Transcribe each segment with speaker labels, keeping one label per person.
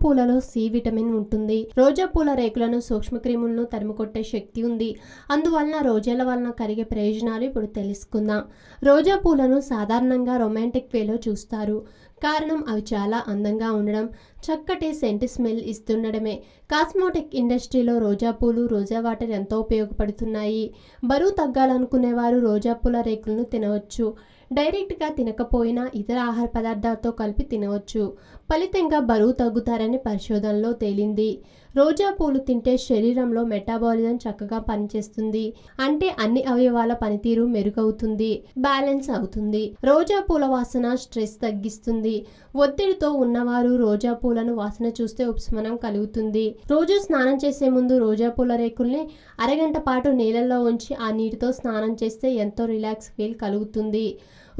Speaker 1: పూలలో C vitamin ఉంటుంది. రోజా పూల రేకులను సూక్ష్మక్రిములను తరిమికొట్టే శక్తి ఉంది. అందువలన రోజాల వలన కలిగే ప్రయోజనాలు ఇప్పుడు తెలుసుకుందాం. రోజా పూలను సాధారణంగా రొమాంటిక్ వేలో చూస్తారు. కారణం అవి చాలా అందంగా ఉండడం, చక్కటి సెంట్ స్మెల్ ఇస్తుండడమే. కాస్మోటిక్ ఇండస్ట్రీలో రోజా పూలు, రోజా వాటర్ ఎంతో ఉపయోగపడుతున్నాయి. బరువు తగ్గాలనుకునేవారు రోజా పూల రేకులను తినవచ్చు. డైరెక్ట్గా తినకపోయినా ఇతర ఆహార పదార్థాలతో కలిపి తినవచ్చు. ఫలితంగా బరువు తగ్గుతారని పరిశోధనలో తేలింది. రోజా పూలు తింటే శరీరంలో మెటాబాలిజం చక్కగా పనిచేస్తుంది. అంటే అన్ని అవయవాల పనితీరు మెరుగవుతుంది, బ్యాలెన్స్ అవుతుంది. రోజా పూల వాసన స్ట్రెస్ తగ్గిస్తుంది. ఒత్తిడితో ఉన్నవారు రోజా పూలను వాసన చూస్తే ఉపశమనం కలుగుతుంది. రోజు స్నానం చేసే ముందు రోజా పూల రేకుల్ని అరగంట పాటు నీళ్ళల్లో ఉంచి ఆ నీటితో స్నానం చేస్తే ఎంతో రిలాక్స్ ఫీల్ కలుగుతుంది.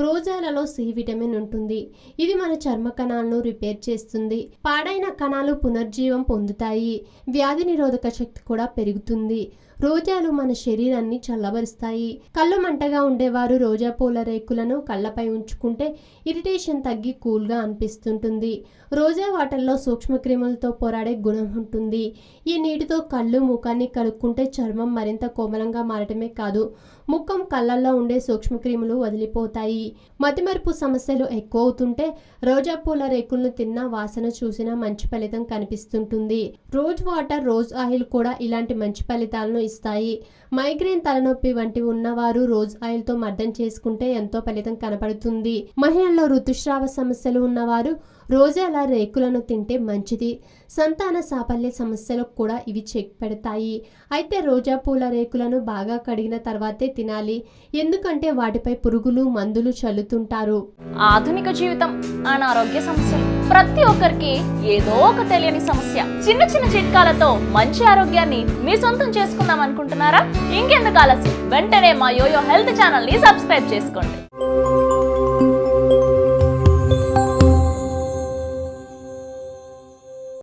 Speaker 1: రోజాలలో సి విటమిన్ ఉంటుంది. ఇది మన చర్మ కణాలను రిపేర్ చేస్తుంది. పాడైన కణాలు పునర్జీవం పొందుతాయి. వ్యాధి నిరోధక శక్తి కూడా పెరుగుతుంది. రోజాలు మన శరీరాన్ని చల్లబరుస్తాయి. కళ్ళు మంటగా ఉండేవారు రోజా పూల రేకులను కళ్ళపై ఉంచుకుంటే ఇరిటేషన్ తగ్గి కూల్గా అనిపిస్తుంటుంది. రోజా వాటర్లో సూక్ష్మక్రిములతో పోరాడే గుణం ఉంటుంది. ఈ నీటితో కళ్ళు, ముఖాన్ని కడుక్కుంటే చర్మం మరింత కోమలంగా మారటమే కాదు, ముఖం, కళ్ళల్లో ఉండే సూక్ష్మక్రిములు వదిలిపోతాయి. మతిమరుపు సమస్యలు ఎక్కువ అవుతుంటే రోజా పూల రేకులను తిన్నా, వాసన చూసినా మంచి ఫలితం కనిపిస్తుంటుంది. రోజ్ వాటర్, రోజ్ ఆయిల్ కూడా ఇలాంటి మంచి ఫలితాలను ఇస్తాయి. మైగ్రేన్, తలనొప్పి వంటివి ఉన్నవారు రోజ్ ఆయిల్తో మర్దన చేసుకుంటే ఎంతో ఫలితం కనపడుతుంది. మహిళల్లో ఋతుస్రావ సమస్యలు ఉన్నవారు రోజాల రేకులను తింటే మంచిది. సంతాన సాఫల్య సమస్యలకు కూడా ఇవి చెక్ పెడతాయి. అయితే రోజా పూల రేకులను బాగా కడిగిన తర్వాతే తినాలి. ఎందుకంటే వాటిపై పురుగులు, మందులు చల్లుతుంటారు.
Speaker 2: ఆధునిక జీవితం, అనారోగ్య సమస్యలు, ప్రతి ఒక్కరికి ఏదో ఒక తెలియని సమస్య. చిన్న చిన్న చిట్కాలతో మంచి ఆరోగ్యాన్ని మీ సొంతం చేసుకుందాం అనుకుంటున్నారా? ఇంకెందుకు ఆలస్యం, వెంటనే మా యోయో హెల్త్ ఛానల్ ని సబ్స్క్రైబ్ చేసుకోండి.